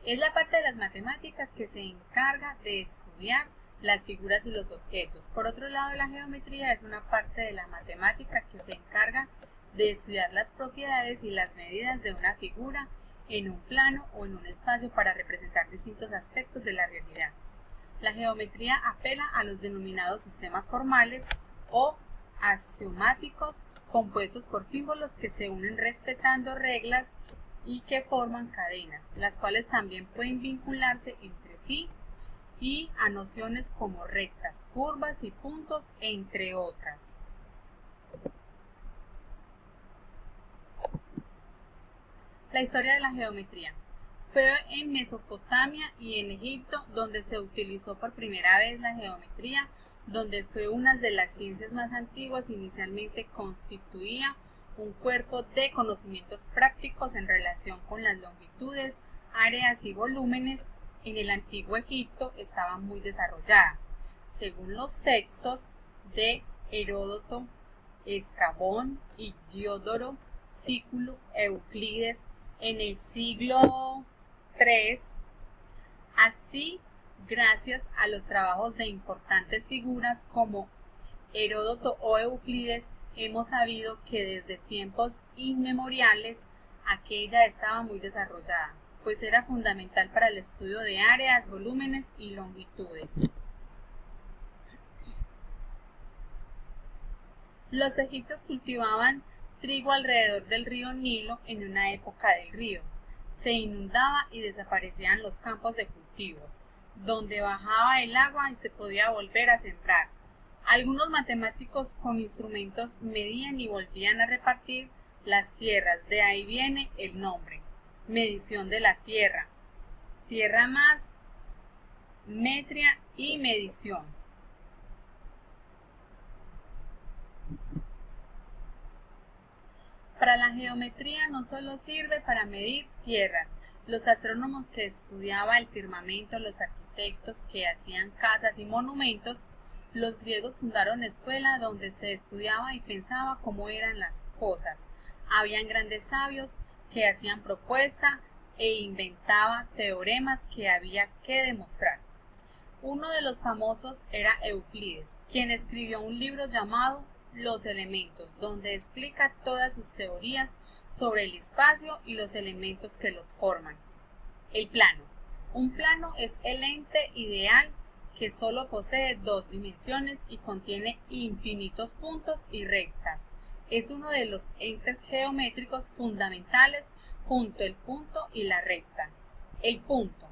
Es la parte de las matemáticas que se encarga de estudiar las figuras y los objetos. Por otro lado, la geometría es una parte de la matemática que se encarga de estudiar las propiedades y las medidas de una figura en un plano o en un espacio para representar distintos aspectos de la realidad. La geometría apela a los denominados sistemas formales o axiomáticos compuestos por símbolos que se unen respetando reglas y que forman cadenas, las cuales también pueden vincularse entre sí y a nociones como rectas, curvas y puntos, entre otras. La historia de la geometría. Fue en Mesopotamia y en Egipto donde se utilizó por primera vez la geometría, donde fue una de las ciencias más antiguas. Inicialmente constituía un cuerpo de conocimientos prácticos en relación con las longitudes, áreas y volúmenes. En el antiguo Egipto estaba muy desarrollada. Según los textos de Heródoto, Estrabón y Diodoro Sículo, Euclides, en el siglo III, así gracias a los trabajos de importantes figuras como Heródoto o Euclides, hemos sabido que desde tiempos inmemoriales aquella estaba muy desarrollada, pues era fundamental para el estudio de áreas, volúmenes y longitudes. Los egipcios cultivaban trigo alrededor del río Nilo en una época del río. Se inundaba y desaparecían los campos de cultivo, donde bajaba el agua y se podía volver a sembrar. Algunos matemáticos con instrumentos medían y volvían a repartir las tierras, de ahí viene el nombre, medición de la tierra, tierra más, metria y medición. Para la geometría no solo sirve para medir tierras. Los astrónomos que estudiaban el firmamento, los arquitectos que hacían casas y monumentos, los griegos fundaron escuela donde se estudiaba y pensaba cómo eran las cosas. Habían grandes sabios que hacían propuestas e inventaban teoremas que había que demostrar. Uno de los famosos era Euclides, quien escribió un libro llamado Los elementos, donde explica todas sus teorías sobre el espacio y los elementos que los forman. El plano. Un plano es el ente ideal que solo posee dos dimensiones y contiene infinitos puntos y rectas. Es uno de los entes geométricos fundamentales junto al punto y la recta. El punto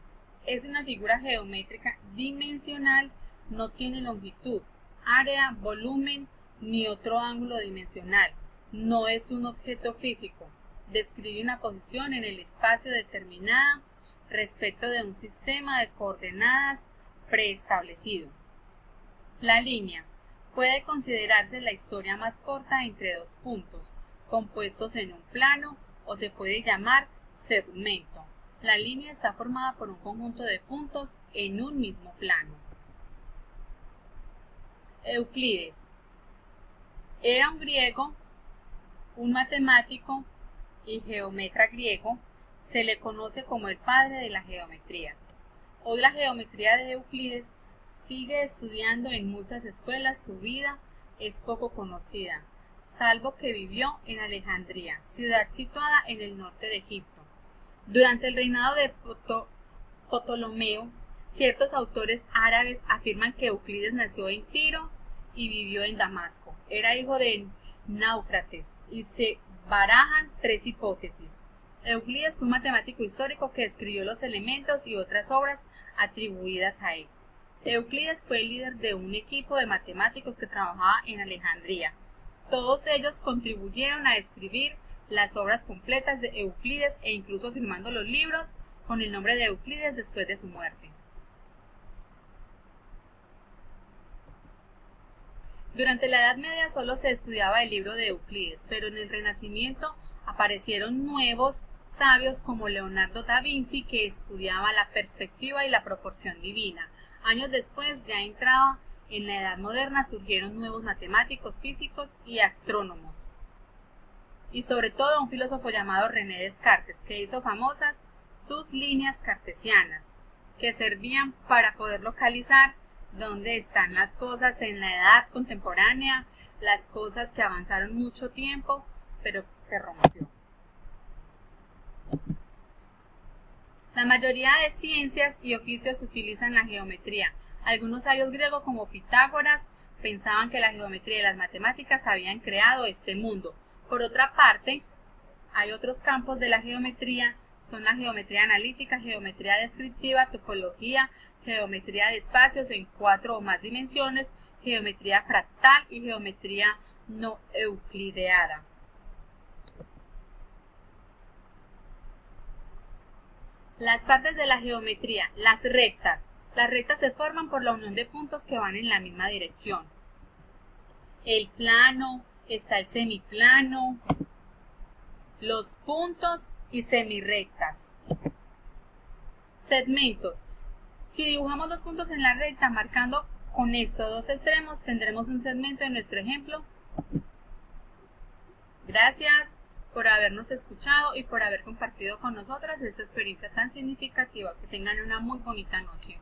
es una figura geométrica dimensional, no tiene longitud, área, volumen, ni otro ángulo dimensional. No es un objeto físico. Describe una posición en el espacio determinada respecto de un sistema de coordenadas preestablecido. La línea puede considerarse la historia más corta entre dos puntos compuestos en un plano o se puede llamar segmento. La línea está formada por un conjunto de puntos en un mismo plano. Euclides era un griego, un matemático y geómetra griego. Se le conoce como el padre de la geometría. Hoy la geometría de Euclides sigue estudiando en muchas escuelas. Su vida es poco conocida, salvo que vivió en Alejandría, ciudad situada en el norte de Egipto. Durante el reinado de Ptolomeo, ciertos autores árabes afirman que Euclides nació en Tiro y vivió en Damasco. Era hijo de Náucrates y se barajan tres hipótesis. Euclides fue un matemático histórico que escribió los elementos y otras obras atribuidas a él. Euclides fue el líder de un equipo de matemáticos que trabajaba en Alejandría. Todos ellos contribuyeron a escribir las obras completas de Euclides e incluso firmando los libros con el nombre de Euclides después de su muerte. Durante la Edad Media solo se estudiaba el libro de Euclides, pero en el Renacimiento aparecieron nuevos sabios como Leonardo da Vinci, que estudiaba la perspectiva y la proporción divina. Años después, ya entrada en la Edad Moderna, surgieron nuevos matemáticos, físicos y astrónomos. Y sobre todo un filósofo llamado René Descartes, que hizo famosas sus líneas cartesianas, que servían para poder localizar dónde están las cosas en la edad contemporánea, las cosas que avanzaron mucho tiempo, pero se rompió. La mayoría de ciencias y oficios utilizan la geometría. Algunos sabios griegos como Pitágoras pensaban que la geometría y las matemáticas habían creado este mundo. Por otra parte, hay otros campos de la geometría, son la geometría analítica, geometría descriptiva, topología, geometría de espacios en 4 o más dimensiones, geometría fractal y geometría no euclideada. Las partes de la geometría, las rectas. Las rectas se forman por la unión de puntos que van en la misma dirección. El plano, está el semiplano, los puntos y semirrectas. Segmentos. Si dibujamos 2 puntos en la recta marcando con estos 2 extremos, tendremos un segmento en nuestro ejemplo. Gracias por habernos escuchado y por haber compartido con nosotras esta experiencia tan significativa. Que tengan una muy bonita noche.